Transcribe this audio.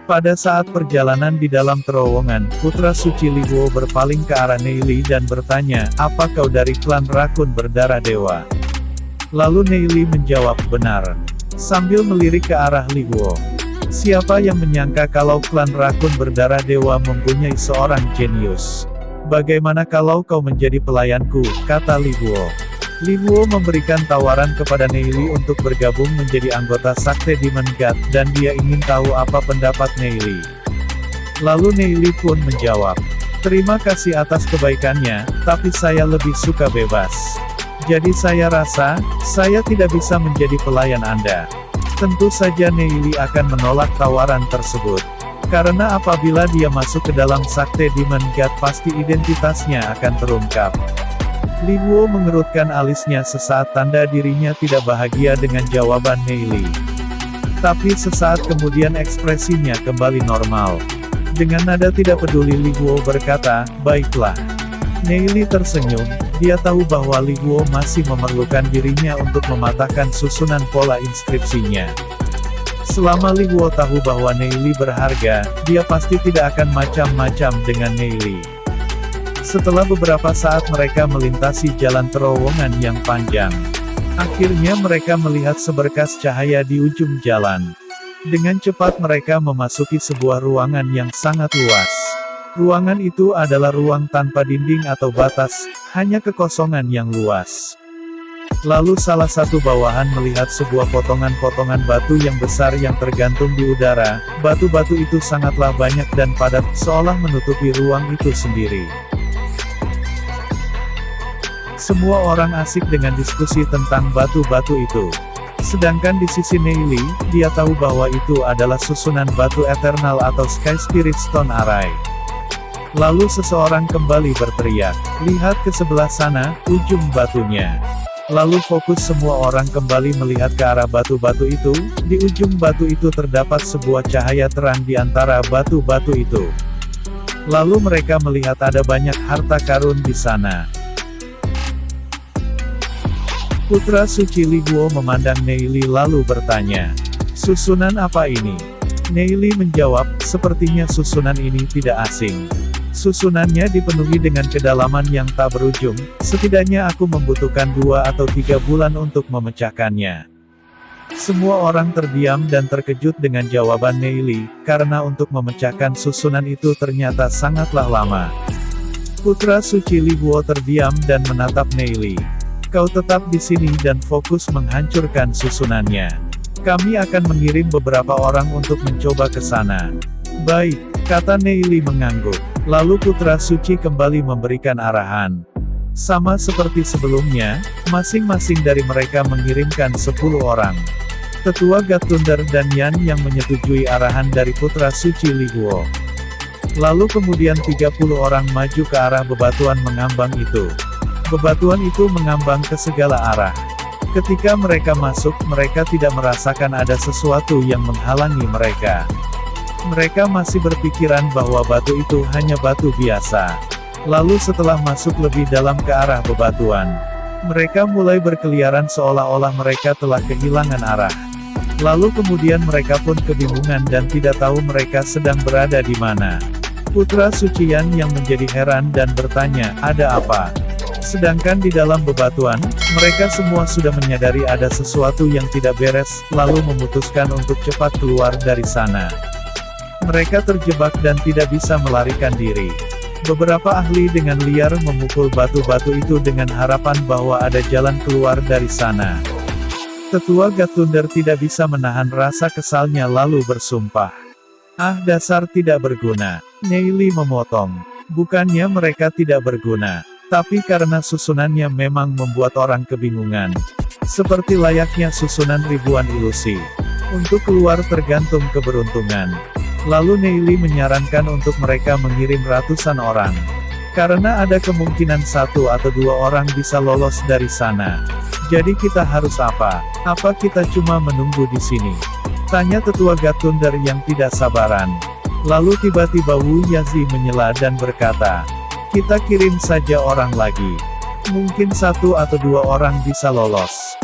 Pada saat perjalanan di dalam terowongan, putra suci Li Guo berpaling ke arah Neili dan bertanya, "Apa kau dari klan Rakun Berdarah Dewa?" Lalu Neili menjawab, "Benar." Sambil melirik ke arah Li Guo. Siapa yang menyangka kalau klan Rakun Berdarah Dewa mempunyai seorang jenius? "Bagaimana kalau kau menjadi pelayanku?" kata Li Guo. Li Guo memberikan tawaran kepada Neili untuk bergabung menjadi anggota Sakte Demon God, dan dia ingin tahu apa pendapat Neili. Lalu Neili pun menjawab, "Terima kasih atas kebaikannya, tapi saya lebih suka bebas. Jadi saya rasa, saya tidak bisa menjadi pelayan Anda." Tentu saja Neili akan menolak tawaran tersebut. Karena apabila dia masuk ke dalam Sakte Demon God pasti identitasnya akan terungkap. Li Guo mengerutkan alisnya sesaat tanda dirinya tidak bahagia dengan jawaban Neili. Tapi sesaat kemudian ekspresinya kembali normal. Dengan nada tidak peduli Li Guo berkata, "Baiklah." Neili tersenyum, dia tahu bahwa Li Guo masih memerlukan dirinya untuk mematahkan susunan pola inskripsinya. Selama Li Guo tahu bahwa Neili berharga, dia pasti tidak akan macam-macam dengan Neili. Setelah beberapa saat mereka melintasi jalan terowongan yang panjang. Akhirnya mereka melihat seberkas cahaya di ujung jalan. Dengan cepat mereka memasuki sebuah ruangan yang sangat luas. Ruangan itu adalah ruang tanpa dinding atau batas, hanya kekosongan yang luas. Lalu salah satu bawahan melihat sebuah potongan-potongan batu yang besar yang tergantung di udara. Batu-batu itu sangatlah banyak dan padat, seolah menutupi ruang itu sendiri. Semua orang asik dengan diskusi tentang batu-batu itu. Sedangkan di sisi Neili, dia tahu bahwa itu adalah susunan batu eternal atau Sky Spirit Stone Array. Lalu seseorang kembali berteriak, "Lihat ke sebelah sana, ujung batunya." Lalu fokus semua orang kembali melihat ke arah batu-batu itu. Di ujung batu itu terdapat sebuah cahaya terang di antara batu-batu itu. Lalu mereka melihat ada banyak harta karun di sana. Putra suci Li Guo memandang Neili lalu bertanya, "Susunan apa ini?" Neili menjawab, "Sepertinya susunan ini tidak asing. Susunannya dipenuhi dengan kedalaman yang tak berujung, setidaknya aku membutuhkan 2 atau 3 bulan untuk memecahkannya." Semua orang terdiam dan terkejut dengan jawaban Neili, karena untuk memecahkan susunan itu ternyata sangatlah lama. Putra suci Li Guo terdiam dan menatap Neili. "Kau tetap di sini dan fokus menghancurkan susunannya. Kami akan mengirim beberapa orang untuk mencoba ke sana." "Baik," kata Neili mengangguk. Lalu putra suci kembali memberikan arahan. Sama seperti sebelumnya, masing-masing dari mereka mengirimkan 10 orang. Tetua God Thunder dan Yan yang menyetujui arahan dari putra suci Li Guo. Lalu kemudian 30 orang maju ke arah bebatuan mengambang itu. Bebatuan itu mengambang ke segala arah. Ketika mereka masuk, mereka tidak merasakan ada sesuatu yang menghalangi mereka. Mereka masih berpikiran bahwa batu itu hanya batu biasa. Lalu setelah masuk lebih dalam ke arah bebatuan, mereka mulai berkeliaran seolah-olah mereka telah kehilangan arah. Lalu kemudian mereka pun kebingungan dan tidak tahu mereka sedang berada di mana. Putra suci Yan yang menjadi heran dan bertanya, "Ada apa?" Sedangkan di dalam bebatuan, mereka semua sudah menyadari ada sesuatu yang tidak beres, lalu memutuskan untuk cepat keluar dari sana. Mereka terjebak dan tidak bisa melarikan diri. Beberapa ahli dengan liar memukul batu-batu itu dengan harapan bahwa ada jalan keluar dari sana. Tetua God Thunder tidak bisa menahan rasa kesalnya lalu bersumpah, "Ah, dasar tidak berguna." Neili memotong. Bukannya mereka tidak berguna, tapi karena susunannya memang membuat orang kebingungan. Seperti layaknya susunan ribuan ilusi. Untuk keluar tergantung keberuntungan. Lalu Neili menyarankan untuk mereka mengirim ratusan orang. Karena ada kemungkinan 1 atau 2 orang bisa lolos dari sana. Jadi kita harus apa? Apa kita cuma menunggu di sini? Tanya Tetua God Thunder yang tidak sabaran. Lalu tiba-tiba Wu Yazi menyela dan berkata, "Kita kirim saja orang lagi. Mungkin 1 atau 2 orang bisa lolos."